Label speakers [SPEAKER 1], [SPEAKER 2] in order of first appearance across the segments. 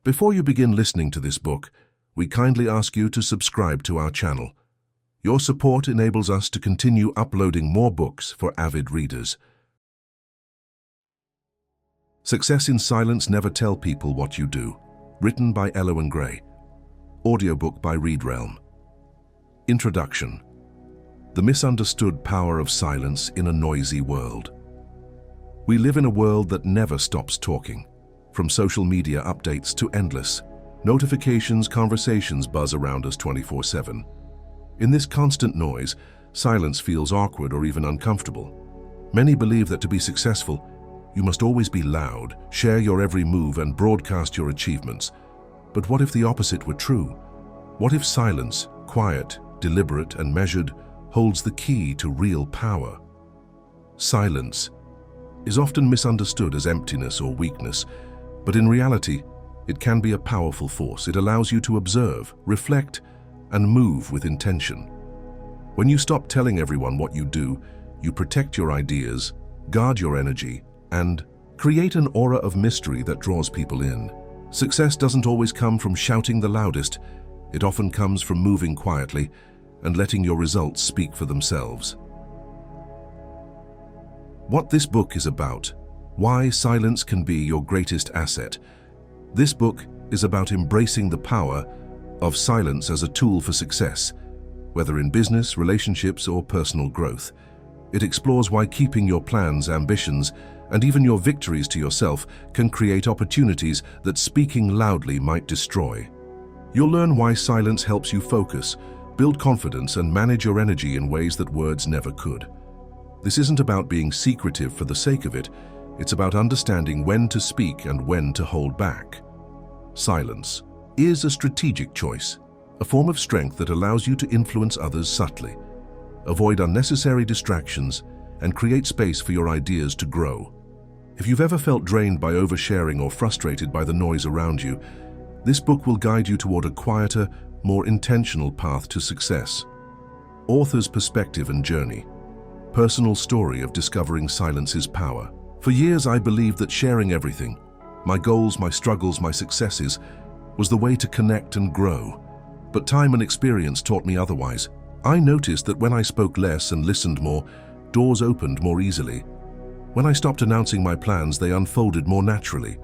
[SPEAKER 1] Before you begin listening to this book, we kindly ask you to subscribe to our channel. Your support enables us to continue uploading more books for avid readers. Success in Silence. Never tell people what you do. Written by Elowen Grey. Audiobook by ReadRealm. Introduction. The misunderstood power of silence in a noisy world. We live in a world that never stops talking. From social media updates to endless notifications, conversations buzz around us 24/7. In this constant noise, silence feels awkward or even uncomfortable. Many believe that to be successful, you must always be loud, share your every move, and broadcast your achievements. But what if the opposite were true? What if silence, quiet, deliberate, and measured, holds the key to real power? Silence is often misunderstood as emptiness or weakness, but in reality, it can be a powerful force. It allows you to observe, reflect, and move with intention. When you stop telling everyone what you do, you protect your ideas, guard your energy, and create an aura of mystery that draws people in. Success doesn't always come from shouting the loudest. It often comes from moving quietly and letting your results speak for themselves. What this book is about: why silence can be your greatest asset. This book is about embracing the power of silence as a tool for success, whether in business, relationships, or personal growth. It explores why keeping your plans, ambitions, and even your victories to yourself can create opportunities that speaking loudly might destroy. You'll learn why silence helps you focus, build confidence, and manage your energy in ways that words never could. This isn't about being secretive for the sake of it. It's about understanding when to speak and when to hold back. Silence is a strategic choice, a form of strength that allows you to influence others subtly, avoid unnecessary distractions, and create space for your ideas to grow. If you've ever felt drained by oversharing or frustrated by the noise around you, this book will guide you toward a quieter, more intentional path to success. Author's perspective and journey. Personal story of discovering silence's power. For years, I believed that sharing everything, my goals, my struggles, my successes, was the way to connect and grow. But time and experience taught me otherwise. I noticed that when I spoke less and listened more, doors opened more easily. When I stopped announcing my plans, they unfolded more naturally.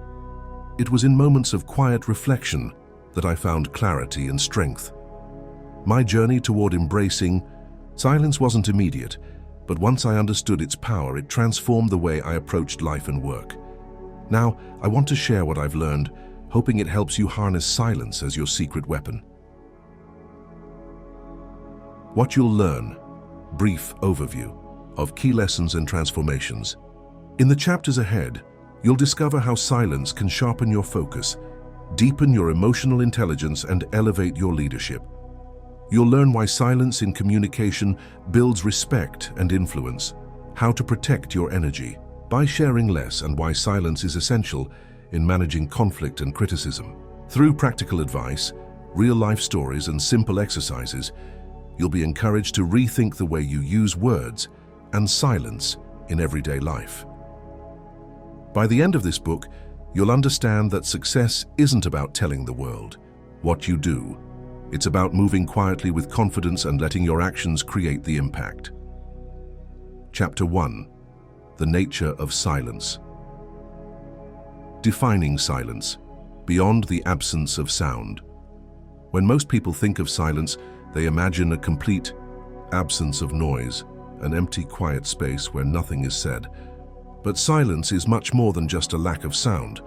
[SPEAKER 1] It was in moments of quiet reflection that I found clarity and strength. My journey toward embracing silence wasn't immediate, but once I understood its power, it transformed the way I approached life and work. Now, I want to share what I've learned, hoping it helps you harness silence as your secret weapon. What you'll learn. Brief overview of key lessons and transformations. In the chapters ahead, you'll discover how silence can sharpen your focus, deepen your emotional intelligence, and elevate your leadership. You'll learn why silence in communication builds respect and influence, how to protect your energy by sharing less, and why silence is essential in managing conflict and criticism. Through practical advice, real-life stories, and simple exercises, you'll be encouraged to rethink the way you use words and silence in everyday life. By the end of this book, you'll understand that success isn't about telling the world what you do. It's about moving quietly with confidence and letting your actions create the impact. Chapter 1. The nature of silence. Defining silence, beyond the absence of sound. When most people think of silence, they imagine a complete absence of noise, an empty, quiet space where nothing is said. But silence is much more than just a lack of sound.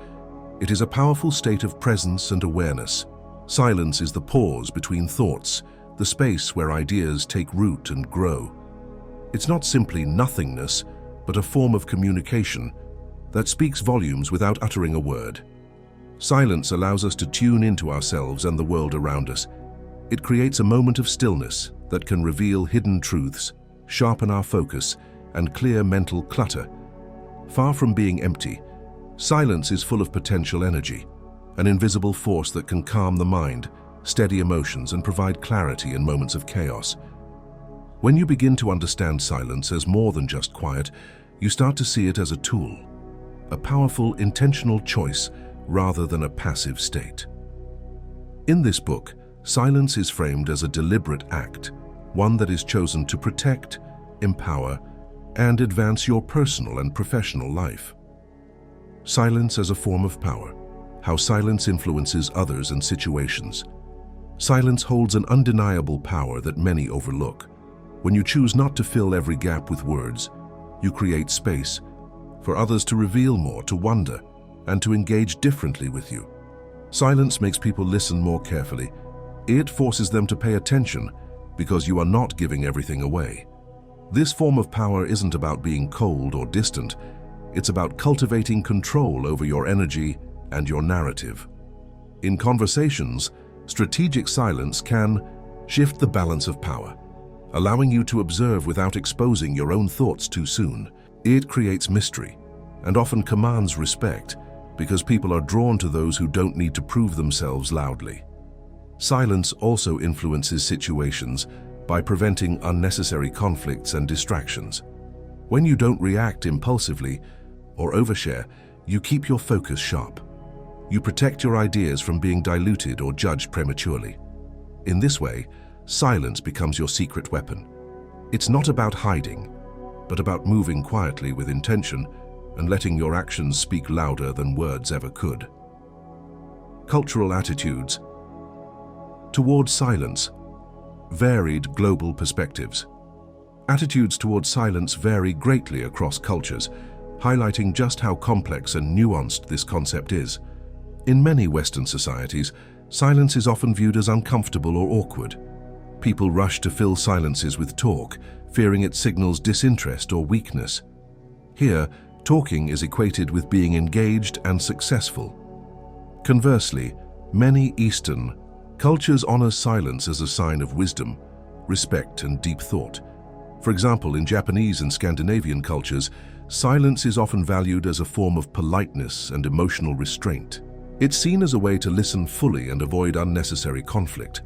[SPEAKER 1] It is a powerful state of presence and awareness. Silence is the pause between thoughts, the space where ideas take root and grow. It's not simply nothingness, but a form of communication that speaks volumes without uttering a word. Silence allows us to tune into ourselves and the world around us. It creates a moment of stillness that can reveal hidden truths, sharpen our focus, and clear mental clutter. Far from being empty, silence is full of potential energy, an invisible force that can calm the mind, steady emotions, and provide clarity in moments of chaos. When you begin to understand silence as more than just quiet, you start to see it as a tool, a powerful, intentional choice rather than a passive state. In this book, silence is framed as a deliberate act, one that is chosen to protect, empower, and advance your personal and professional life. Silence as a form of power. How silence influences others and situations. Silence holds an undeniable power that many overlook. When you choose not to fill every gap with words, you create space for others to reveal more, to wonder, and to engage differently with you. Silence makes people listen more carefully. It forces them to pay attention because you are not giving everything away. This form of power isn't about being cold or distant. It's about cultivating control over your energy and your narrative. In conversations, strategic silence can shift the balance of power, allowing you to observe without exposing your own thoughts too soon. It creates mystery and often commands respect because people are drawn to those who don't need to prove themselves loudly. Silence also influences situations by preventing unnecessary conflicts and distractions. When you don't react impulsively or overshare, you keep your focus sharp. You protect your ideas from being diluted or judged prematurely. In this way, silence becomes your secret weapon. It's not about hiding, but about moving quietly with intention and letting your actions speak louder than words ever could. Cultural attitudes towards silence. Varied global perspectives. Attitudes towards silence vary greatly across cultures, highlighting just how complex and nuanced this concept is. In many Western societies, silence is often viewed as uncomfortable or awkward. People rush to fill silences with talk, fearing it signals disinterest or weakness. Here, talking is equated with being engaged and successful. Conversely, many Eastern cultures honor silence as a sign of wisdom, respect, and deep thought. For example, in Japanese and Scandinavian cultures, silence is often valued as a form of politeness and emotional restraint. It's seen as a way to listen fully and avoid unnecessary conflict.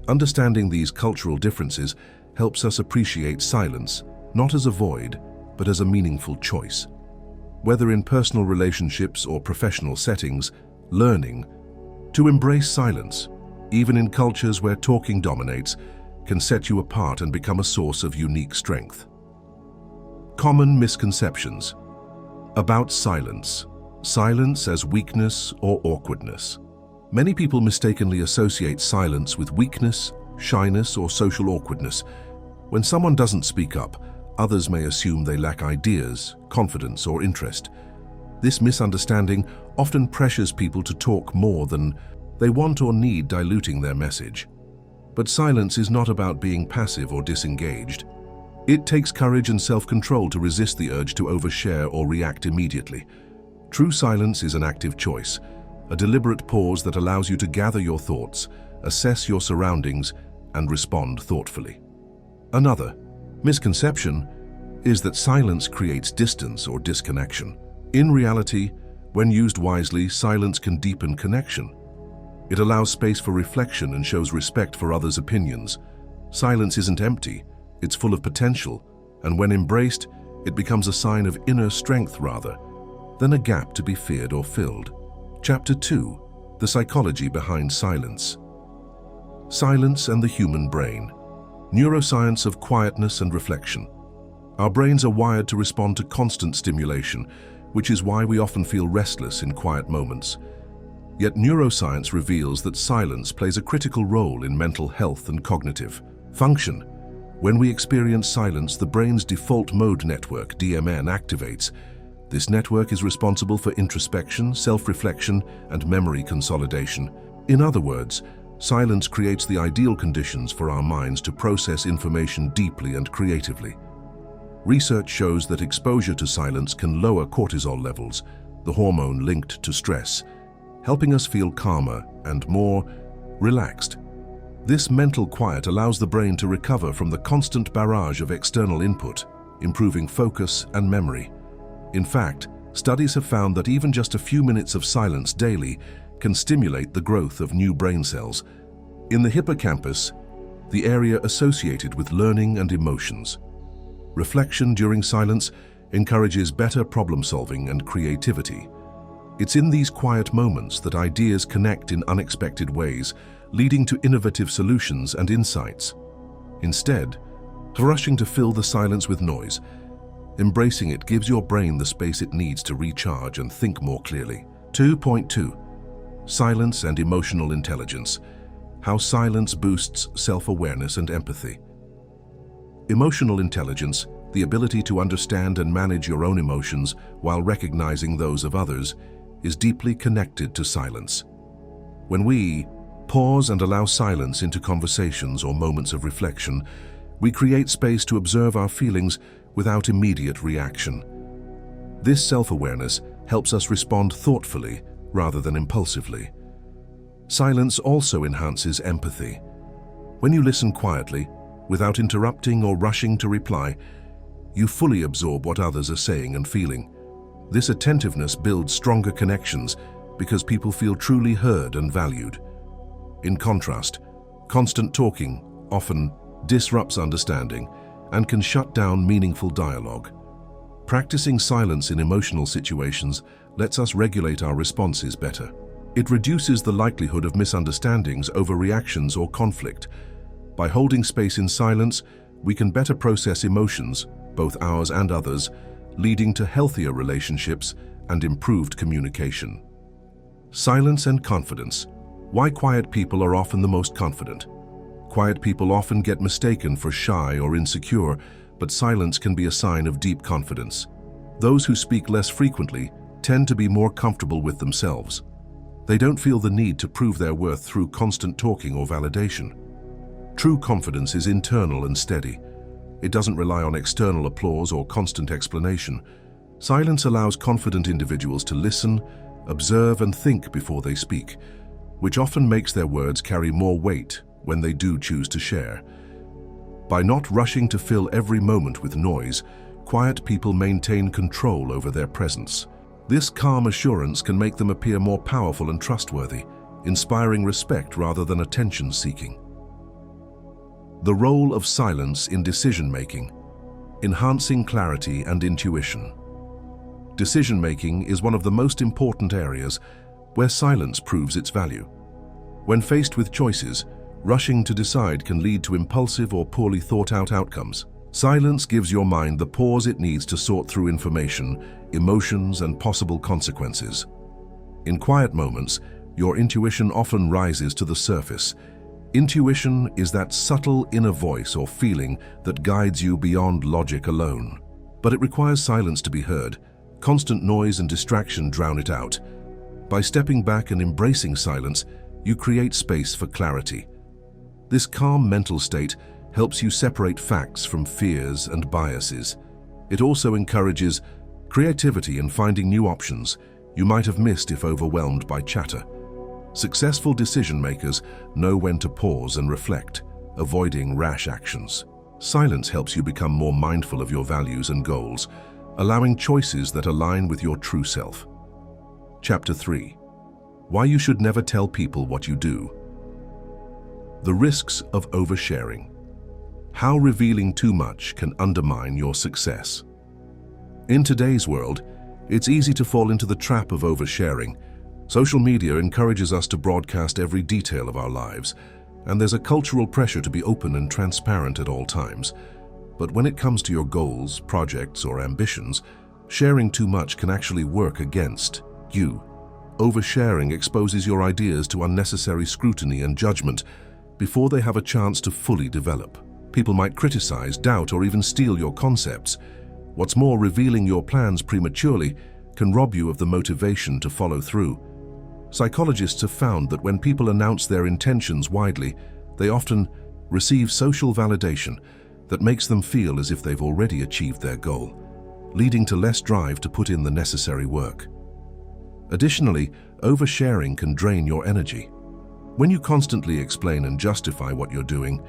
[SPEAKER 1] Understanding these cultural differences helps us appreciate silence, not as a void, but as a meaningful choice. Whether in personal relationships or professional settings, learning to embrace silence, even in cultures where talking dominates, can set you apart and become a source of unique strength. Common misconceptions about silence. Silence as weakness or awkwardness. Many people mistakenly associate silence with weakness, shyness, or social awkwardness. When someone doesn't speak up, others may assume they lack ideas, confidence, or interest. This misunderstanding often pressures people to talk more than they want or need, diluting their message. But silence is not about being passive or disengaged. It takes courage and self-control to resist the urge to overshare or react immediately. True silence is an active choice, a deliberate pause that allows you to gather your thoughts, assess your surroundings, and respond thoughtfully. Another misconception is that silence creates distance or disconnection. In reality, when used wisely, silence can deepen connection. It allows space for reflection and shows respect for others' opinions. Silence isn't empty, it's full of potential, and when embraced, it becomes a sign of inner strength rather than a gap to be feared or filled. Chapter 2. The psychology behind silence. Silence and the human brain. Neuroscience of quietness and reflection. Our brains are wired to respond to constant stimulation, which is why we often feel restless in quiet moments. Yet neuroscience reveals that silence plays a critical role in mental health and cognitive function. When we experience silence, the brain's default mode network, DMN, activates. This network is responsible for introspection, self-reflection, and memory consolidation. In other words, silence creates the ideal conditions for our minds to process information deeply and creatively. Research shows that exposure to silence can lower cortisol levels, the hormone linked to stress, helping us feel calmer and more relaxed. This mental quiet allows the brain to recover from the constant barrage of external input, improving focus and memory. In fact, studies have found that even just a few minutes of silence daily can stimulate the growth of new brain cells. In the hippocampus, the area associated with learning and emotions. Reflection during silence encourages better problem-solving and creativity. It's in these quiet moments that ideas connect in unexpected ways, leading to innovative solutions and insights. Instead of rushing to fill the silence with noise, embracing it gives your brain the space it needs to recharge and think more clearly. 2.2. Silence and emotional intelligence. How silence boosts self-awareness and empathy. Emotional intelligence, the ability to understand and manage your own emotions while recognizing those of others, is deeply connected to silence. When we pause and allow silence into conversations or moments of reflection, we create space to observe our feelings without immediate reaction. This self-awareness helps us respond thoughtfully rather than impulsively. Silence also enhances empathy. When you listen quietly, without interrupting or rushing to reply, you fully absorb what others are saying and feeling. This attentiveness builds stronger connections because people feel truly heard and valued. In contrast, constant talking often disrupts understanding and can shut down meaningful dialogue. Practicing silence in emotional situations lets us regulate our responses better. It reduces the likelihood of misunderstandings, overreactions, or conflict. By holding space in silence, we can better process emotions, both ours and others, leading to healthier relationships and improved communication. Silence and confidence. Why quiet people are often the most confident. Quiet people often get mistaken for shy or insecure, but silence can be a sign of deep confidence. Those who speak less frequently tend to be more comfortable with themselves. They don't feel the need to prove their worth through constant talking or validation. True confidence is internal and steady. It doesn't rely on external applause or constant explanation. Silence allows confident individuals to listen, observe, and think before they speak, which often makes their words carry more weight when they do choose to share. By not rushing to fill every moment with noise, quiet people maintain control over their presence. This calm assurance can make them appear more powerful and trustworthy, inspiring respect rather than attention-seeking. The role of silence in decision-making, enhancing clarity and intuition. Decision-making is one of the most important areas where silence proves its value. When faced with choices, rushing to decide can lead to impulsive or poorly thought-out outcomes. Silence gives your mind the pause it needs to sort through information, emotions, and possible consequences. In quiet moments, your intuition often rises to the surface. Intuition is that subtle inner voice or feeling that guides you beyond logic alone. But it requires silence to be heard. Constant noise and distraction drown it out. By stepping back and embracing silence, you create space for clarity. This calm mental state helps you separate facts from fears and biases. It also encourages creativity in finding new options you might have missed if overwhelmed by chatter. Successful decision-makers know when to pause and reflect, avoiding rash actions. Silence helps you become more mindful of your values and goals, allowing choices that align with your true self. Chapter 3. Why you should never tell people what you do. The risks of oversharing. How revealing too much can undermine your success. In today's world, it's easy to fall into the trap of oversharing. Social media encourages us to broadcast every detail of our lives, and there's a cultural pressure to be open and transparent at all times. But when it comes to your goals, projects, or ambitions, sharing too much can actually work against you. Oversharing exposes your ideas to unnecessary scrutiny and judgment before they have a chance to fully develop. People might criticize, doubt, or even steal your concepts. What's more, revealing your plans prematurely can rob you of the motivation to follow through. Psychologists have found that when people announce their intentions widely, they often receive social validation that makes them feel as if they've already achieved their goal, leading to less drive to put in the necessary work. Additionally, oversharing can drain your energy. When you constantly explain and justify what you're doing,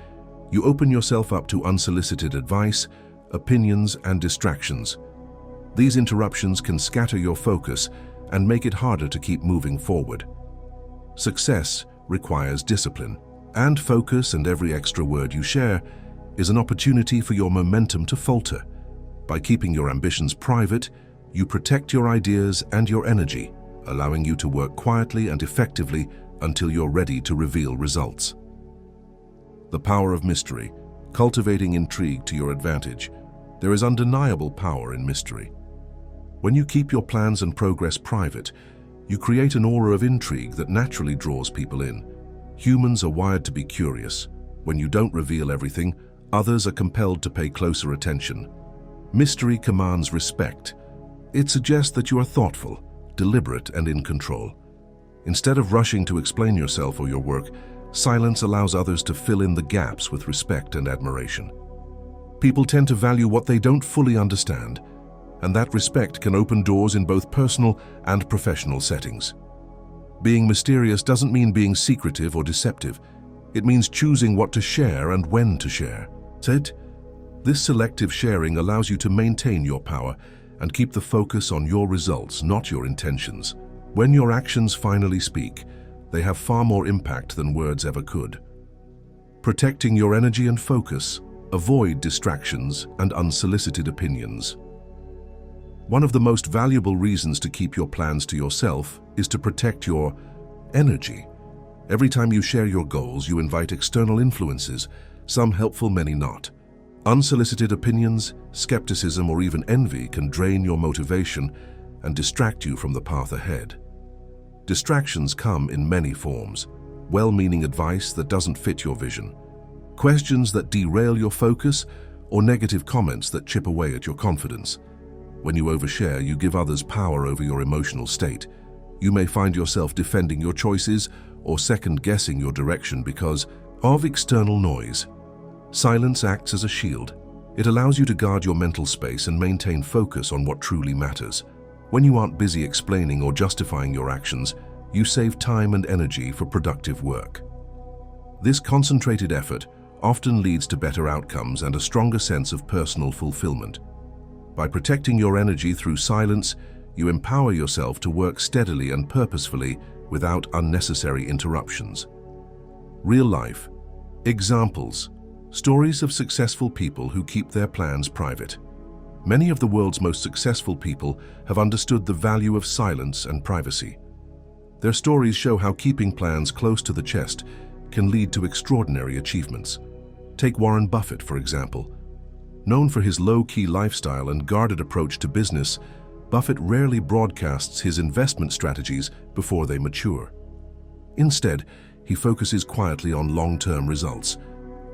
[SPEAKER 1] you open yourself up to unsolicited advice, opinions, and distractions. These interruptions can scatter your focus and make it harder to keep moving forward. Success requires discipline and focus, and every extra word you share is an opportunity for your momentum to falter. By keeping your ambitions private, you protect your ideas and your energy, allowing you to work quietly and effectively until you're ready to reveal results. The power of mystery, cultivating intrigue to your advantage. There is undeniable power in mystery. When you keep your plans and progress private, you create an aura of intrigue that naturally draws people in. Humans are wired to be curious. When you don't reveal everything, others are compelled to pay closer attention. Mystery commands respect. It suggests that you are thoughtful, deliberate, and in control. Instead of rushing to explain yourself or your work, silence allows others to fill in the gaps with respect and admiration. People tend to value what they don't fully understand, and that respect can open doors in both personal and professional settings. Being mysterious doesn't mean being secretive or deceptive. It means choosing what to share and when to share. This selective sharing allows you to maintain your power and keep the focus on your results, not your intentions. When your actions finally speak, they have far more impact than words ever could. Protecting your energy and focus, avoid distractions and unsolicited opinions. One of the most valuable reasons to keep your plans to yourself is to protect your energy. Every time you share your goals, you invite external influences, some helpful, many not. Unsolicited opinions, skepticism, or even envy can drain your motivation and distract you from the path ahead. Distractions come in many forms: well-meaning advice that doesn't fit your vision, questions that derail your focus, or negative comments that chip away at your confidence. When you overshare, you give others power over your emotional state. You may find yourself defending your choices or second-guessing your direction because of external noise. Silence acts as a shield. It allows you to guard your mental space and maintain focus on what truly matters. When you aren't busy explaining or justifying your actions, you save time and energy for productive work. This concentrated effort often leads to better outcomes and a stronger sense of personal fulfillment. By protecting your energy through silence, you empower yourself to work steadily and purposefully without unnecessary interruptions. Real life. Examples. Stories of successful people who keep their plans private. Many of the world's most successful people have understood the value of silence and privacy. Their stories show how keeping plans close to the chest can lead to extraordinary achievements. Take Warren Buffett, for example. Known for his low-key lifestyle and guarded approach to business, Buffett rarely broadcasts his investment strategies before they mature. Instead, he focuses quietly on long-term results.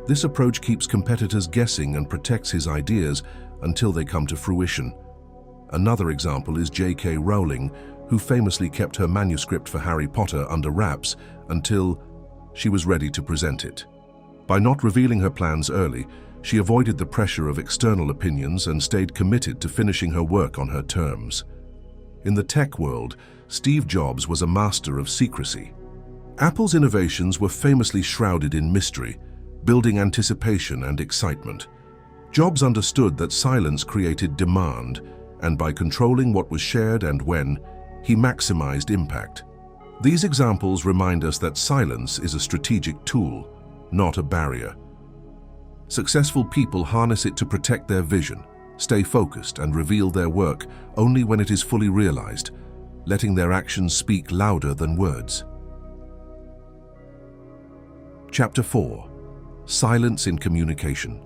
[SPEAKER 1] This approach keeps competitors guessing and protects his ideas until they come to fruition. Another example is J.K. Rowling, who famously kept her manuscript for Harry Potter under wraps until she was ready to present it. By not revealing her plans early, she avoided the pressure of external opinions and stayed committed to finishing her work on her terms. In the tech world, Steve Jobs was a master of secrecy. Apple's innovations were famously shrouded in mystery, building anticipation and excitement. Jobs understood that silence created demand, and by controlling what was shared and when, he maximized impact. These examples remind us that silence is a strategic tool, not a barrier. Successful people harness it to protect their vision, stay focused, and reveal their work only when it is fully realized, letting their actions speak louder than words. Chapter 4. Silence in Communication.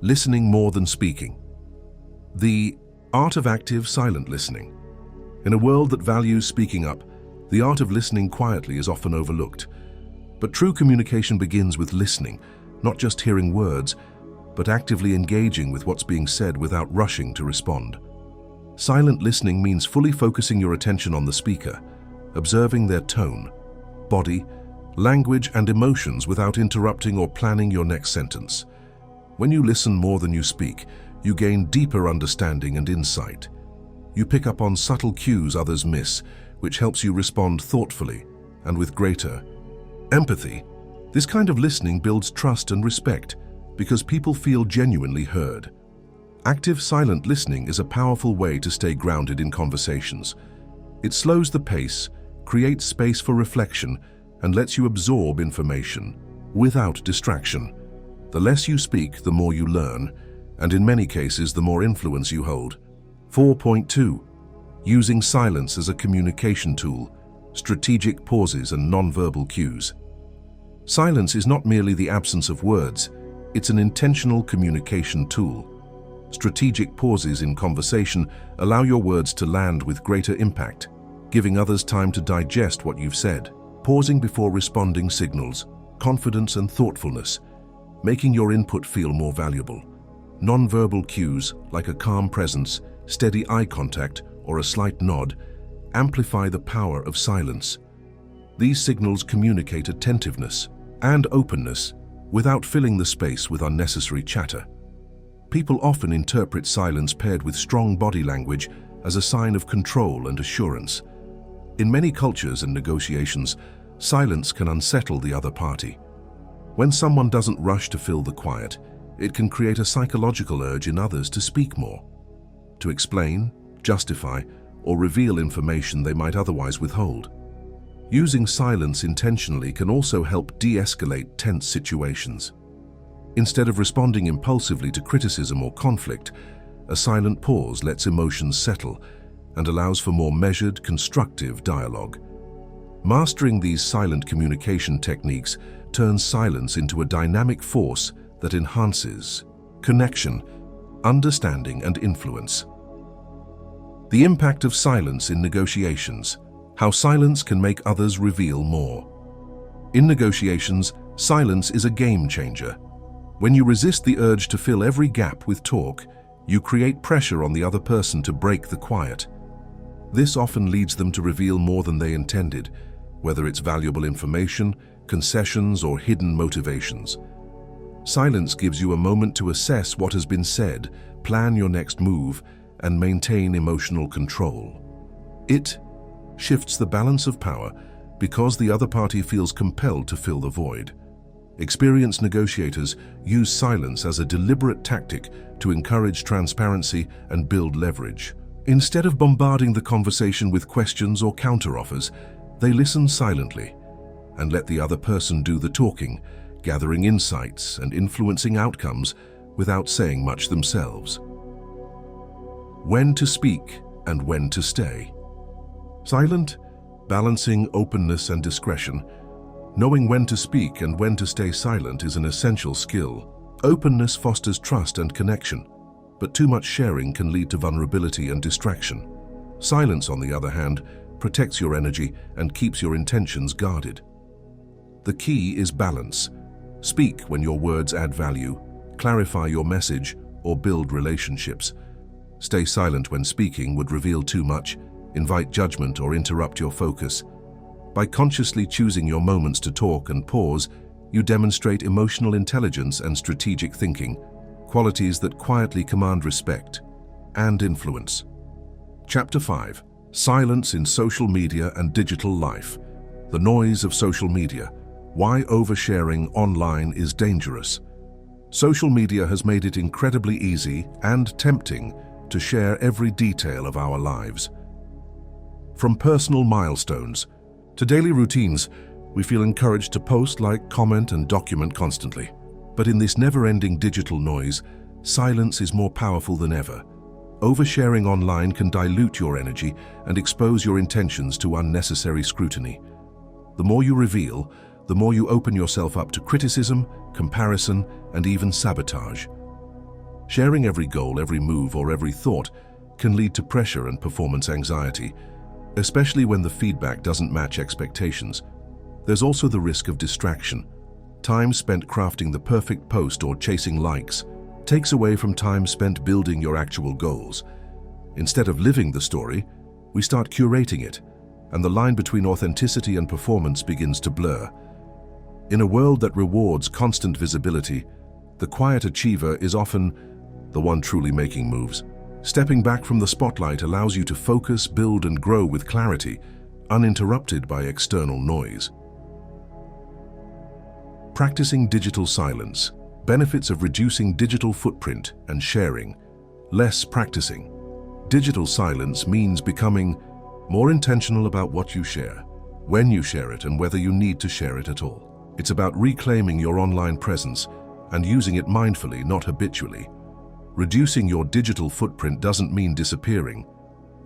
[SPEAKER 1] Listening more than speaking. The art of active, silent listening. In a world that values speaking up, the art of listening quietly is often overlooked. But true communication begins with listening, not just hearing words, but actively engaging with what's being said without rushing to respond. Silent listening means fully focusing your attention on the speaker, observing their tone, body, language, and emotions without interrupting or planning your next sentence. When you listen more than you speak, you gain deeper understanding and insight. You pick up on subtle cues others miss, which helps you respond thoughtfully and with greater empathy. This kind of listening builds trust and respect because people feel genuinely heard. Active silent listening is a powerful way to stay grounded in conversations. It slows the pace, creates space for reflection, and lets you absorb information without distraction. The less you speak, the more you learn, and in many cases, the more influence you hold. 4.2. using silence as a communication tool, strategic pauses and nonverbal cues. Silence is not merely the absence of words, it's an intentional communication tool. Strategic pauses in conversation allow your words to land with greater impact, giving others time to digest what you've said. Pausing before responding signals confidence and thoughtfulness, making your input feel more valuable. Nonverbal cues, like a calm presence, steady eye contact, or a slight nod, amplify the power of silence. These signals communicate attentiveness and openness without filling the space with unnecessary chatter. People often interpret silence paired with strong body language as a sign of control and assurance. In many cultures and negotiations, silence can unsettle the other party. When someone doesn't rush to fill the quiet, it can create a psychological urge in others to speak more, to explain, justify, or reveal information they might otherwise withhold. Using silence intentionally can also help de-escalate tense situations. Instead of responding impulsively to criticism or conflict, a silent pause lets emotions settle and allows for more measured, constructive dialogue. Mastering these silent communication techniques turns silence into a dynamic force that enhances connection, understanding, and influence. The impact of silence in negotiations. How silence can make others reveal more. In negotiations, silence is a game changer. When you resist the urge to fill every gap with talk, you create pressure on the other person to break the quiet. This often leads them to reveal more than they intended, whether it's valuable information, concessions, or hidden motivations. Silence gives you a moment to assess what has been said, plan your next move, and maintain emotional control. It shifts the balance of power because the other party feels compelled to fill the void. Experienced negotiators use silence as a deliberate tactic to encourage transparency and build leverage. Instead of bombarding the conversation with questions or counteroffers, they listen silently and let the other person do the talking, gathering insights and influencing outcomes without saying much themselves. When to speak and when to stay. Silent, balancing openness and discretion. Knowing when to speak and when to stay silent is an essential skill. Openness fosters trust and connection, but too much sharing can lead to vulnerability and distraction. Silence, on the other hand, protects your energy and keeps your intentions guarded. The key is balance. Speak when your words add value, clarify your message, or build relationships. Stay silent when speaking would reveal too much, invite judgment, or interrupt your focus. By consciously choosing your moments to talk and pause, you demonstrate emotional intelligence and strategic thinking, qualities that quietly command respect and influence. Chapter 5. Silence in Social Media and Digital Life. The Noise of Social Media. Why oversharing online is dangerous. Social media has made it incredibly easy and tempting to share every detail of our lives. From personal milestones to daily routines, we feel encouraged to post, like, comment, and document constantly. But in this never-ending digital noise, silence is more powerful than ever. Oversharing online can dilute your energy and expose your intentions to unnecessary scrutiny. The more you reveal, the more you open yourself up to criticism, comparison, and even sabotage. Sharing every goal, every move, or every thought can lead to pressure and performance anxiety, especially when the feedback doesn't match expectations. There's also the risk of distraction. Time spent crafting the perfect post or chasing likes takes away from time spent building your actual goals. Instead of living the story, we start curating it, and the line between authenticity and performance begins to blur. In a world that rewards constant visibility, the quiet achiever is often the one truly making moves. Stepping back from the spotlight allows you to focus, build, and grow with clarity, uninterrupted by external noise. Practicing digital silence. Benefits of reducing digital footprint and sharing. Less practicing. Digital silence means becoming more intentional about what you share, when you share it, and whether you need to share it at all. It's about reclaiming your online presence and using it mindfully, not habitually. Reducing your digital footprint doesn't mean disappearing.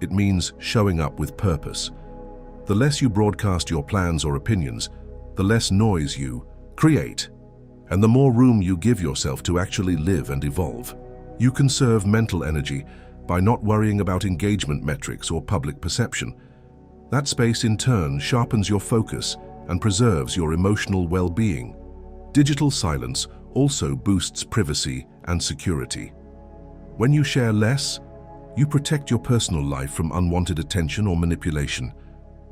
[SPEAKER 1] It means showing up with purpose. The less you broadcast your plans or opinions, the less noise you create, and the more room you give yourself to actually live and evolve. You conserve mental energy by not worrying about engagement metrics or public perception. That space in turn sharpens your focus and preserves your emotional well-being. Digital silence also boosts privacy and security. When you share less, you protect your personal life from unwanted attention or manipulation.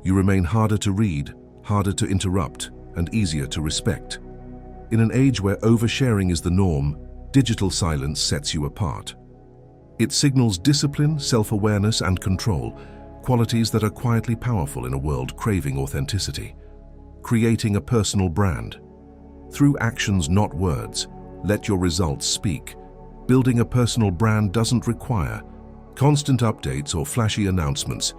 [SPEAKER 1] You remain harder to read, harder to interrupt, and easier to respect. In an age where oversharing is the norm, digital silence sets you apart. It signals discipline, self-awareness, and control, qualities that are quietly powerful in a world craving authenticity. Creating a personal brand. Through actions, not words, let your results speak. Building a personal brand doesn't require constant updates or flashy announcements.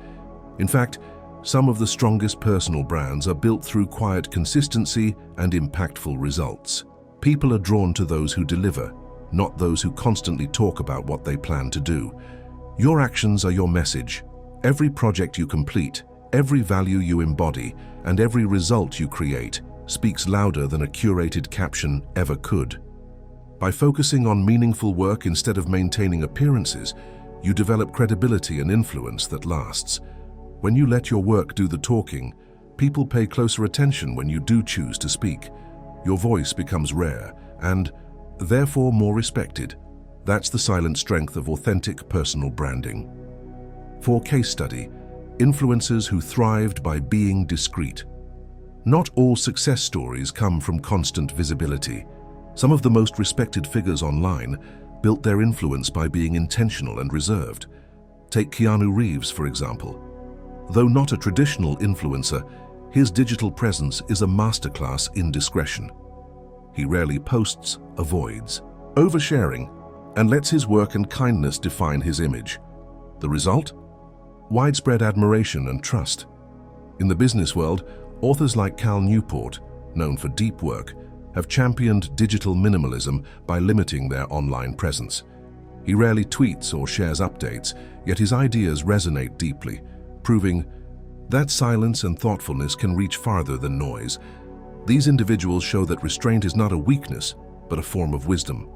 [SPEAKER 1] In fact, some of the strongest personal brands are built through quiet consistency and impactful results. People are drawn to those who deliver, not those who constantly talk about what they plan to do. Your actions are your message. Every project you complete, every value you embody, and every result you create speaks louder than a curated caption ever could. By focusing on meaningful work instead of maintaining appearances, you develop credibility and influence that lasts. When you let your work do the talking, people pay closer attention when you do choose to speak. Your voice becomes rare and, therefore, more respected. That's the silent strength of authentic personal branding. For case study, influencers who thrived by being discreet. Not all success stories come from constant visibility. Some of the most respected figures online built their influence by being intentional and reserved. Take Keanu Reeves, for example. Though not a traditional influencer, his digital presence is a masterclass in discretion. He rarely posts, avoids oversharing, and lets his work and kindness define his image. The result? Widespread admiration and trust. In the business world, authors like Cal Newport, known for deep work, have championed digital minimalism by limiting their online presence. He rarely tweets or shares updates, yet his ideas resonate deeply, proving that silence and thoughtfulness can reach farther than noise. These individuals show that restraint is not a weakness, but a form of wisdom.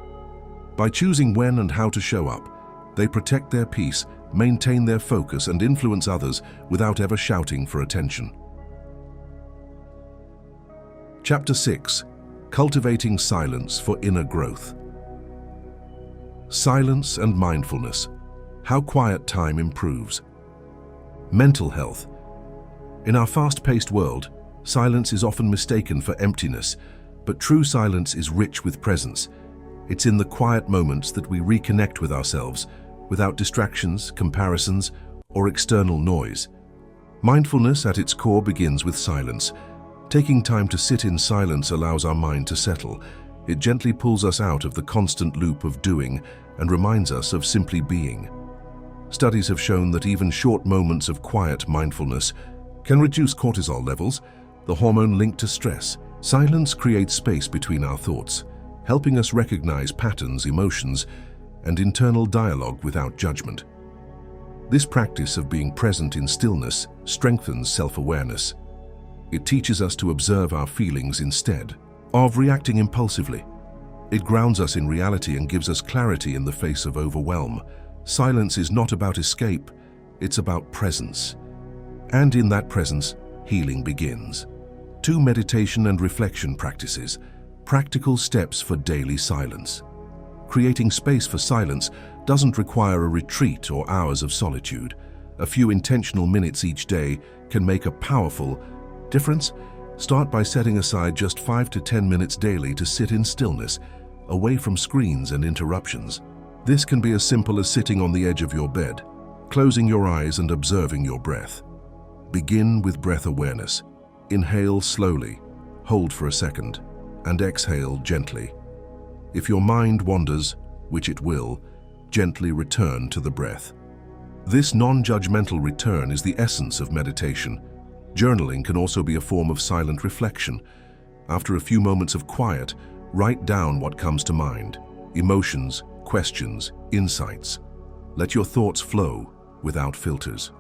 [SPEAKER 1] By choosing when and how to show up, they protect their peace, maintain their focus, and influence others without ever shouting for attention. Chapter 6. Cultivating Silence for Inner Growth. Silence and mindfulness. How quiet time improves. Mental health. In our fast-paced world, silence is often mistaken for emptiness, but true silence is rich with presence. It's in the quiet moments that we reconnect with ourselves, without distractions, comparisons, or external noise. Mindfulness at its core begins with silence. Taking time to sit in silence allows our mind to settle. It gently pulls us out of the constant loop of doing and reminds us of simply being. Studies have shown that even short moments of quiet mindfulness can reduce cortisol levels, the hormone linked to stress. Silence creates space between our thoughts, helping us recognize patterns, emotions, and internal dialogue without judgment. This practice of being present in stillness strengthens self-awareness. It teaches us to observe our feelings instead of reacting impulsively. It grounds us in reality and gives us clarity in the face of overwhelm. Silence is not about escape, it's about presence. And in that presence, healing begins. 2 meditation and reflection practices, practical steps for daily silence. Creating space for silence doesn't require a retreat or hours of solitude. A few intentional minutes each day can make a powerful difference. Start by setting aside just 5 to 10 minutes daily to sit in stillness, away from screens and interruptions. This can be as simple as sitting on the edge of your bed, closing your eyes and observing your breath. Begin with breath awareness. Inhale slowly, hold for a second, and exhale gently. If your mind wanders, which it will, gently return to the breath. This non-judgmental return is the essence of meditation. Journaling can also be a form of silent reflection. After a few moments of quiet, write down what comes to mind: emotions, questions, insights. Let your thoughts flow, without filters.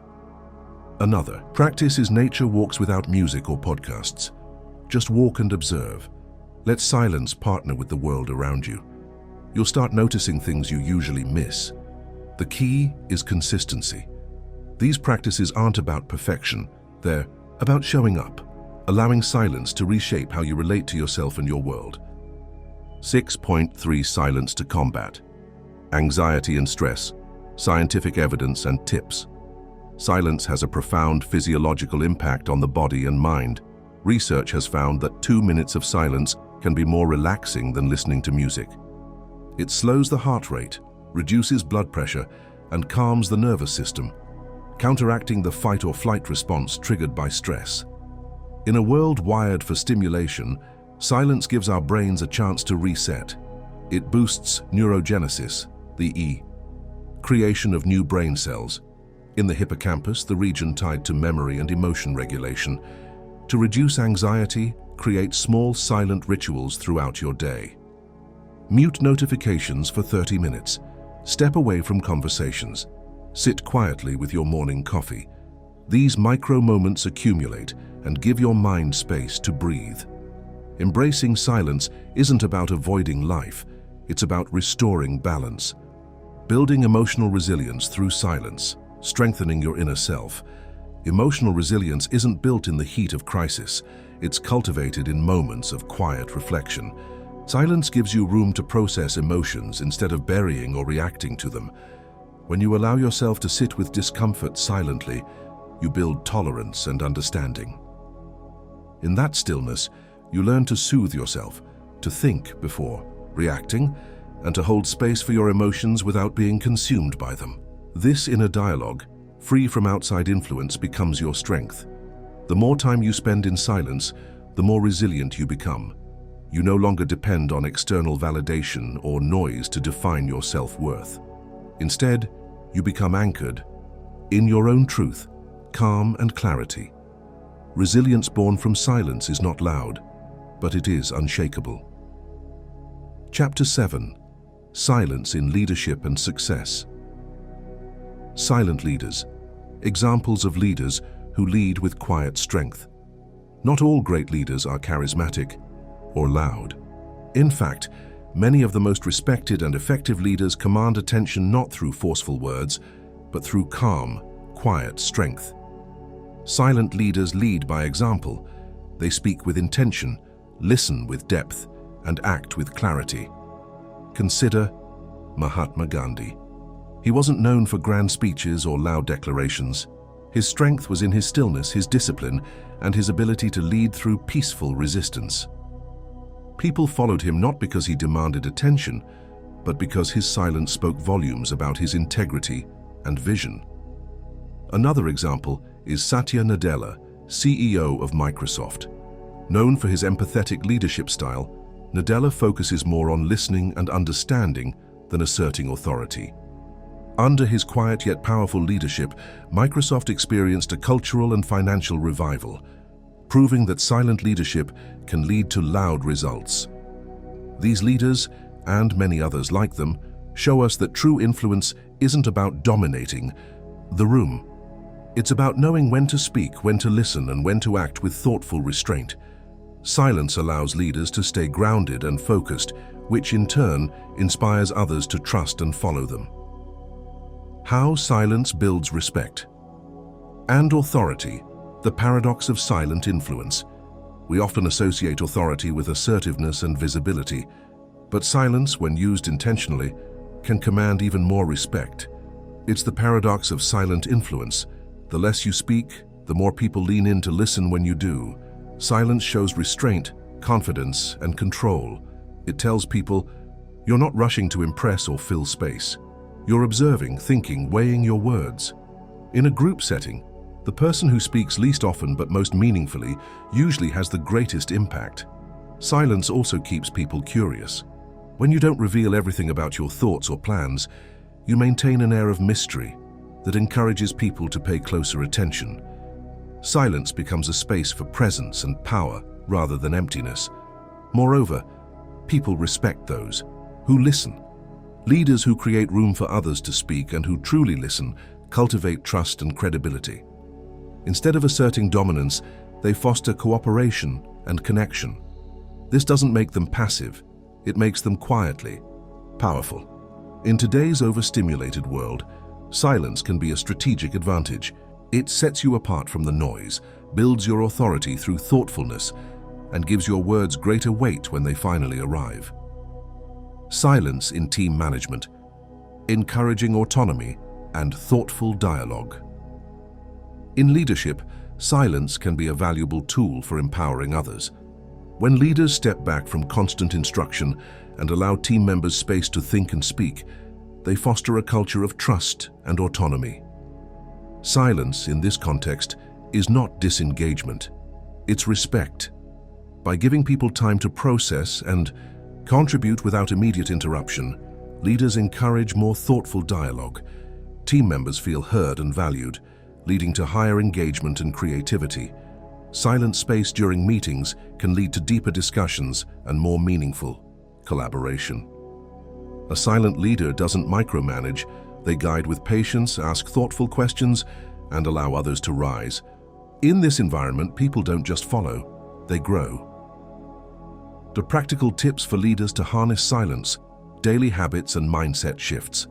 [SPEAKER 1] Another practice is nature walks without music or podcasts. Just walk and observe. Let silence partner with the world around you. You'll start noticing things you usually miss. The key is consistency. These practices aren't about perfection. They're about showing up, allowing silence to reshape how you relate to yourself and your world. 6.3 Silence to combat anxiety and stress, scientific evidence and tips. Silence has a profound physiological impact on the body and mind. Research has found that 2 minutes of silence can be more relaxing than listening to music. It slows the heart rate, reduces blood pressure, and calms the nervous system, counteracting the fight or flight response triggered by stress. In a world wired for stimulation, silence gives our brains a chance to reset. It boosts neurogenesis, the E, creation of new brain cells, in the hippocampus, the region tied to memory and emotion regulation. To reduce anxiety, create small silent rituals throughout your day. Mute notifications for 30 minutes. Step away from conversations. Sit quietly with your morning coffee. These micro moments accumulate and give your mind space to breathe. Embracing silence isn't about avoiding life, it's about restoring balance. Building emotional resilience through silence, strengthening your inner self. Emotional resilience isn't built in the heat of crisis, it's cultivated in moments of quiet reflection. Silence gives you room to process emotions instead of burying or reacting to them. When you allow yourself to sit with discomfort silently, you build tolerance and understanding. In that stillness, you learn to soothe yourself, to think before reacting, and to hold space for your emotions without being consumed by them. This inner dialogue, free from outside influence, becomes your strength. The more time you spend in silence, the more resilient you become. You no longer depend on external validation or noise to define your self-worth. Instead, you become anchored in your own truth, calm and clarity. Resilience born from silence is not loud, but it is unshakable. Chapter 7. Silence in Leadership and Success. Silent leaders. Examples of leaders who lead with quiet strength. Not all great leaders are charismatic or loud. In fact, many of the most respected and effective leaders command attention not through forceful words, but through calm, quiet strength. Silent leaders lead by example. They speak with intention, listen with depth, and act with clarity. Consider Mahatma Gandhi. He wasn't known for grand speeches or loud declarations. His strength was in his stillness, his discipline, and his ability to lead through peaceful resistance. People followed him not because he demanded attention, but because his silence spoke volumes about his integrity and vision. Another example is Satya Nadella, CEO of Microsoft. Known for his empathetic leadership style, Nadella focuses more on listening and understanding than asserting authority. Under his quiet yet powerful leadership, Microsoft experienced a cultural and financial revival, proving that silent leadership can lead to loud results. These leaders, and many others like them, show us that true influence isn't about dominating the room. It's about knowing when to speak, when to listen, and when to act with thoughtful restraint. Silence allows leaders to stay grounded and focused, which in turn inspires others to trust and follow them. How silence builds respect and authority. The paradox of silent influence. We often associate authority with assertiveness and visibility, but silence, when used intentionally, can command even more respect. It's the paradox of silent influence. The less you speak, the more people lean in to listen when you do. Silence shows restraint, confidence, and control. It tells people, you're not rushing to impress or fill space. You're observing, thinking, weighing your words. In a group setting, the person who speaks least often but most meaningfully usually has the greatest impact. Silence also keeps people curious. When you don't reveal everything about your thoughts or plans, you maintain an air of mystery that encourages people to pay closer attention. Silence becomes a space for presence and power rather than emptiness. Moreover, people respect those who listen. Leaders who create room for others to speak and who truly listen cultivate trust and credibility. Instead of asserting dominance, they foster cooperation and connection. This doesn't make them passive, it makes them quietly powerful. In today's overstimulated world, silence can be a strategic advantage. It sets you apart from the noise, builds your authority through thoughtfulness, and gives your words greater weight when they finally arrive. Silence in team management, encouraging autonomy and thoughtful dialogue. In leadership, silence can be a valuable tool for empowering others. When leaders step back from constant instruction and allow team members space to think and speak, they foster a culture of trust and autonomy. Silence in this context is not disengagement, it's respect. By giving people time to process and contribute without immediate interruption, leaders encourage more thoughtful dialogue. Team members feel heard and valued, leading to higher engagement and creativity. Silent space during meetings can lead to deeper discussions and more meaningful collaboration. A silent leader doesn't micromanage, they guide with patience, ask thoughtful questions, and allow others to rise. In this environment, people don't just follow, they grow. The practical tips for leaders to harness silence, daily habits and mindset shifts.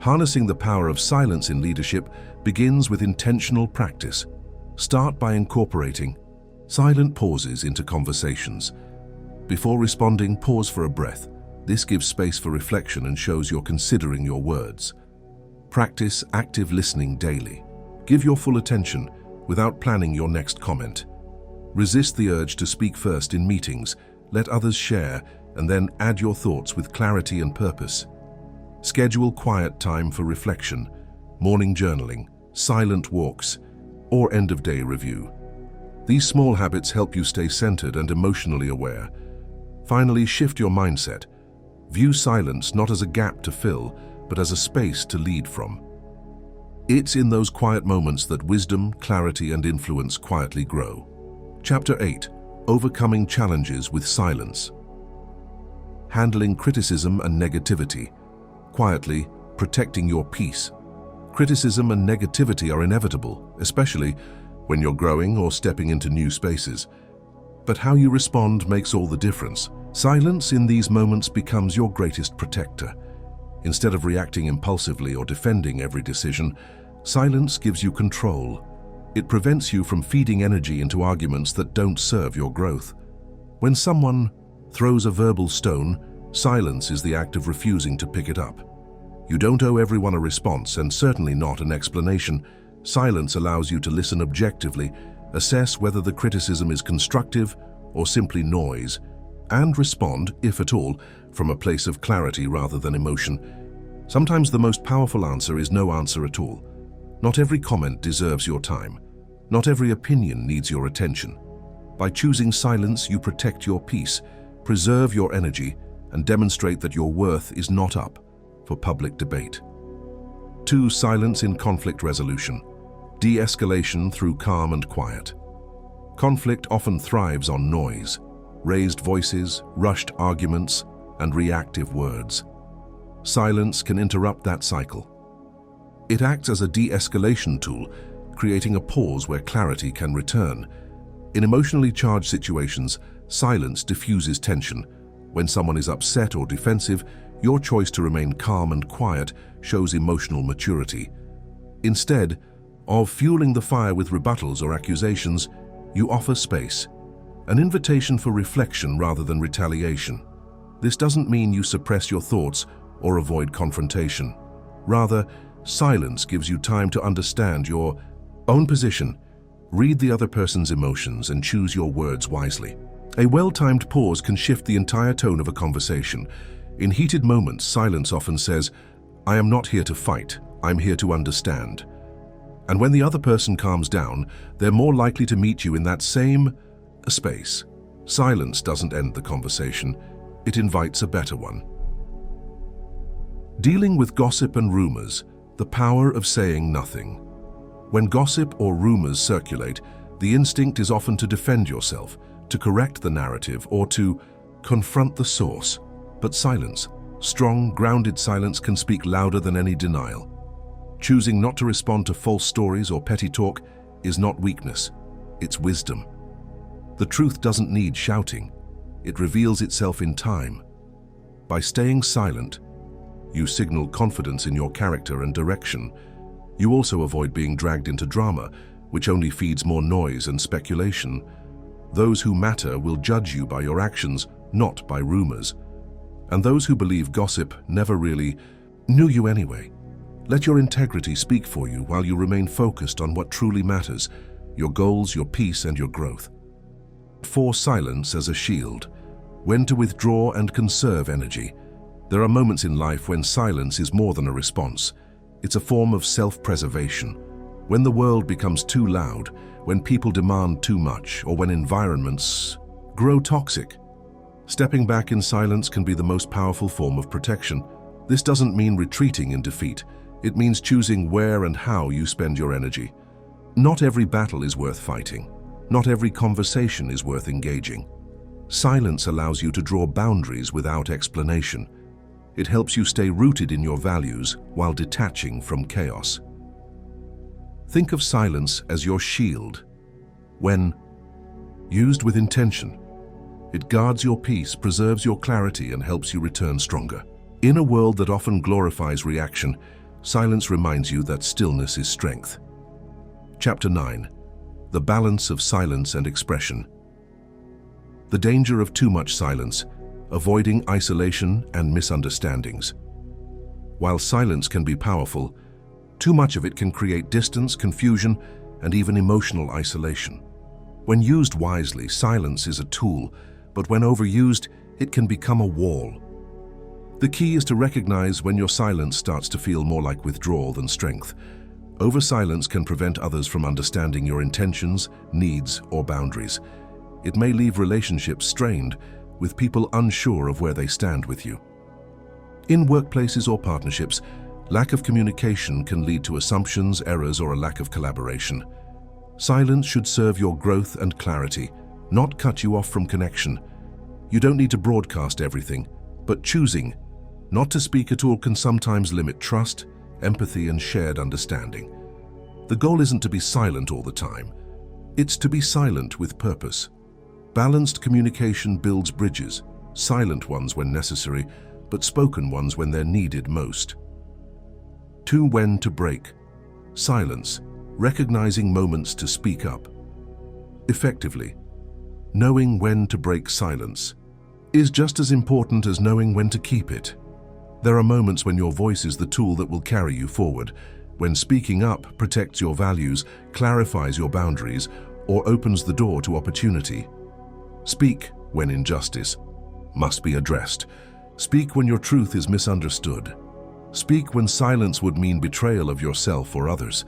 [SPEAKER 1] Harnessing the power of silence in leadership begins with intentional practice. Start by incorporating silent pauses into conversations. Before responding, pause for a breath. This gives space for reflection and shows you're considering your words. Practice active listening daily. Give your full attention without planning your next comment. Resist the urge to speak first in meetings. Let others share and then add your thoughts with clarity and purpose. Schedule quiet time for reflection, morning journaling, silent walks, or end-of-day review. These small habits help you stay centered and emotionally aware. Finally, shift your mindset. View silence not as a gap to fill, but as a space to lead from. It's in those quiet moments that wisdom, clarity, and influence quietly grow. Chapter 8: Overcoming Challenges with Silence. Handling criticism and negativity. Quietly protecting your peace. Criticism and negativity are inevitable, especially when you're growing or stepping into new spaces. But how you respond makes all the difference. Silence in these moments becomes your greatest protector. Instead of reacting impulsively or defending every decision, silence gives you control. It prevents you from feeding energy into arguments that don't serve your growth. When someone throws a verbal stone, silence is the act of refusing to pick it up. You don't owe everyone a response, and certainly not an explanation. Silence allows you to listen objectively, assess whether the criticism is constructive or simply noise, and respond, if at all, from a place of clarity rather than emotion. Sometimes the most powerful answer is no answer at all. Not every comment deserves your time. Not every opinion needs your attention. By choosing silence, you protect your peace, preserve your energy, and demonstrate that your worth is not up for public debate. 2. Silence in conflict resolution. De-escalation through calm and quiet. Conflict often thrives on noise, raised voices, rushed arguments, and reactive words. Silence can interrupt that cycle. It acts as a de-escalation tool, creating a pause where clarity can return. In emotionally charged situations, silence diffuses tension. When someone is upset or defensive, your choice to remain calm and quiet shows emotional maturity. Instead of fueling the fire with rebuttals or accusations, you offer space, an invitation for reflection rather than retaliation. This doesn't mean you suppress your thoughts or avoid confrontation. Rather, silence gives you time to understand your own position, read the other person's emotions, and choose your words wisely. A well-timed pause can shift the entire tone of a conversation. In heated moments, silence often says, "I am not here to fight, I'm here to understand." And when the other person calms down, they're more likely to meet you in that same space. Silence doesn't end the conversation, it invites a better one. Dealing with gossip and rumors, the power of saying nothing. When gossip or rumors circulate, the instinct is often to defend yourself, to correct the narrative, or to confront the source. But silence, strong, grounded silence, can speak louder than any denial. Choosing not to respond to false stories or petty talk is not weakness, it's wisdom. The truth doesn't need shouting. It reveals itself in time. By staying silent, you signal confidence in your character and direction. You also avoid being dragged into drama, which only feeds more noise and speculation. Those who matter will judge you by your actions, not by rumors. And those who believe gossip never really knew you anyway. Let your integrity speak for you while you remain focused on what truly matters, your goals, your peace, and your growth. For silence as a shield. When to withdraw and conserve energy. There are moments in life when silence is more than a response. It's a form of self-preservation. When the world becomes too loud, when people demand too much, or when environments grow toxic. Stepping back in silence can be the most powerful form of protection. This doesn't mean retreating in defeat. It means choosing where and how you spend your energy. Not every battle is worth fighting. Not every conversation is worth engaging. Silence allows you to draw boundaries without explanation. It helps you stay rooted in your values while detaching from chaos. Think of silence as your shield. When used with intention, it guards your peace, preserves your clarity, and helps you return stronger. In a world that often glorifies reaction, silence reminds you that stillness is strength. Chapter 9. The balance of silence and expression. The danger of too much silence, avoiding isolation and misunderstandings. While silence can be powerful, too much of it can create distance, confusion, and even emotional isolation. When used wisely, silence is a tool, but when overused, it can become a wall. The key is to recognize when your silence starts to feel more like withdrawal than strength. Over-silence can prevent others from understanding your intentions, needs, or boundaries. It may leave relationships strained, with people unsure of where they stand with you. In workplaces or partnerships, lack of communication can lead to assumptions, errors, or a lack of collaboration. Silence should serve your growth and clarity, not cut you off from connection. You don't need to broadcast everything, but choosing not to speak at all can sometimes limit trust, empathy, and shared understanding. The goal isn't to be silent all the time. It's to be silent with purpose. Balanced communication builds bridges, silent ones when necessary, but spoken ones when they're needed most. 2. When to break. Silence, recognizing moments to speak up. Effectively, knowing when to break silence is just as important as knowing when to keep it. There are moments when your voice is the tool that will carry you forward, when speaking up protects your values, clarifies your boundaries, or opens the door to opportunity. Speak when injustice must be addressed. Speak when your truth is misunderstood. Speak when silence would mean betrayal of yourself or others.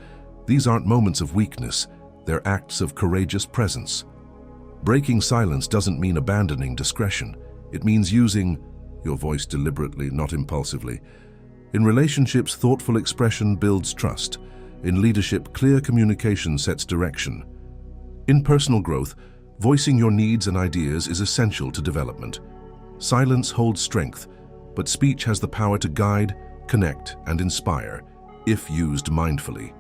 [SPEAKER 1] These aren't moments of weakness, they're acts of courageous presence. Breaking silence doesn't mean abandoning discretion. It means using your voice deliberately, not impulsively. In relationships, thoughtful expression builds trust. In leadership, clear communication sets direction. In personal growth, voicing your needs and ideas is essential to development. Silence holds strength, but speech has the power to guide, connect, and inspire, if used mindfully.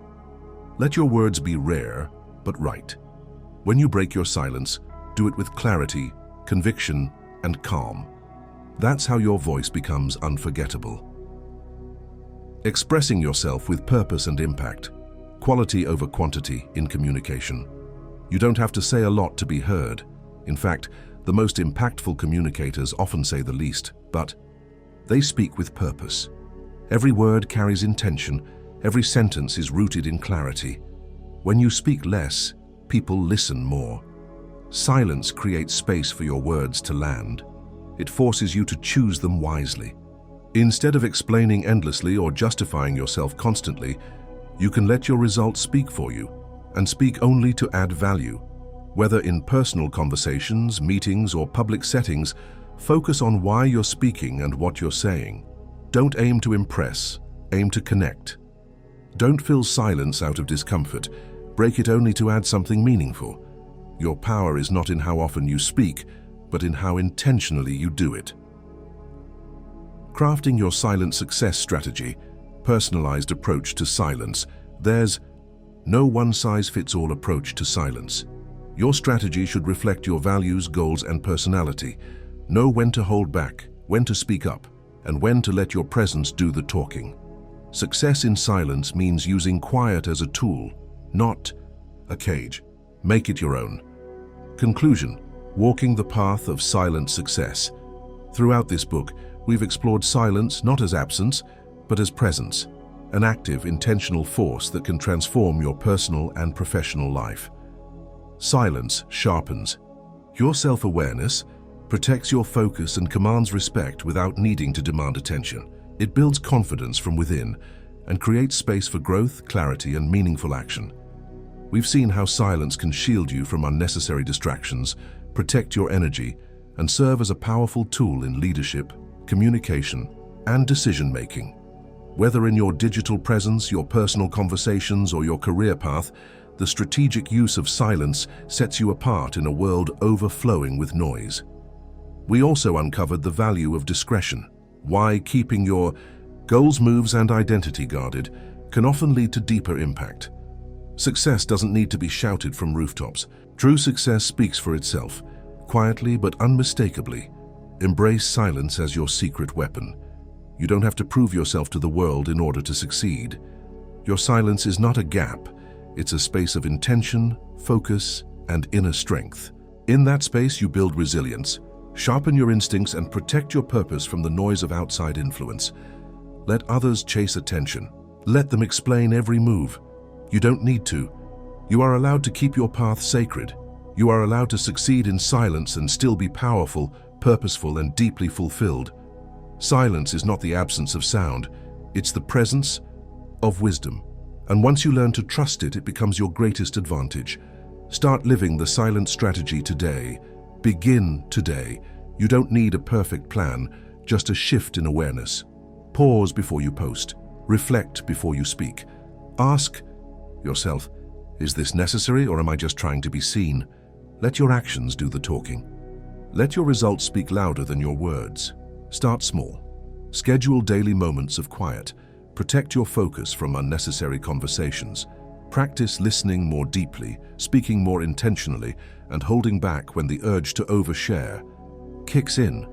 [SPEAKER 1] Let your words be rare, but right. When you break your silence, do it with clarity, conviction, and calm. That's how your voice becomes unforgettable. Expressing yourself with purpose and impact. Quality over quantity in communication. You don't have to say a lot to be heard. In fact, the most impactful communicators often say the least, but they speak with purpose. Every word carries intention, every sentence is rooted in clarity. When you speak less, people listen more. Silence creates space for your words to land. It forces you to choose them wisely. Instead of explaining endlessly or justifying yourself constantly, you can let your results speak for you, and speak only to add value. Whether in personal conversations, meetings, or public settings, focus on why you're speaking and what you're saying. Don't aim to impress, aim to connect. Don't fill silence out of discomfort, break it only to add something meaningful. Your power is not in how often you speak, but in how intentionally you do it. Crafting your silent success strategy. personalized approach to silence. There's no one-size-fits-all approach to silence. Your strategy should reflect your values, goals, and personality. Know when to hold back, when to speak up, and when to let your presence do the talking. Success in silence means using quiet as a tool, not a cage. Make it your own. Conclusion: walking the path of silent success. Throughout this book, we've explored silence not as absence, but as presence, an active, intentional force that can transform your personal and professional life. Silence sharpens your self-awareness, protects your focus, and commands respect without needing to demand attention. It builds confidence from within and creates space for growth, clarity, and meaningful action. We've seen how silence can shield you from unnecessary distractions, protect your energy, and serve as a powerful tool in leadership, communication, and decision-making. Whether in your digital presence, your personal conversations, or your career path, the strategic use of silence sets you apart in a world overflowing with noise. We also uncovered the value of discretion, why keeping your goals, moves, and identity guarded can often lead to deeper impact. Success doesn't need to be shouted from rooftops. True success speaks for itself, quietly but unmistakably. Embrace silence as your secret weapon. You don't have to prove yourself to the world in order to succeed. Your silence is not a gap, it's a space of intention, focus, and inner strength. In that space, you build resilience, sharpen your instincts, and protect your purpose from the noise of outside influence. Let others chase attention. Let them explain every move. You don't need to. You are allowed to keep your path sacred. You are allowed to succeed in silence and still be powerful, purposeful, and deeply fulfilled. Silence is not the absence of sound. It's the presence of wisdom. And once you learn to trust it, it becomes your greatest advantage. Start living the silent strategy today. Begin today. You don't need a perfect plan, just a shift in awareness. Pause before you post. Reflect before you speak. Ask yourself, is this necessary, or am I just trying to be seen? Let your actions do the talking. Let your results speak louder than your words. Start small. Schedule daily moments of quiet. Protect your focus from unnecessary conversations. Practice listening more deeply, speaking more intentionally, and holding back when the urge to overshare kicks in.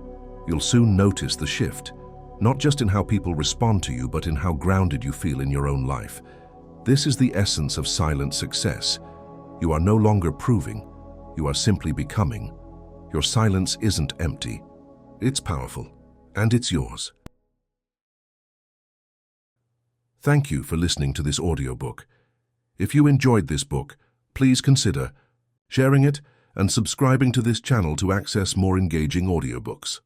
[SPEAKER 1] You'll soon notice the shift, not just in how people respond to you, but in how grounded you feel in your own life. This is the essence of silent success. You are no longer proving, you are simply becoming. Your silence isn't empty. It's powerful, and it's yours. Thank you for listening to this audiobook. If you enjoyed this book, please consider sharing it and subscribing to this channel to access more engaging audiobooks.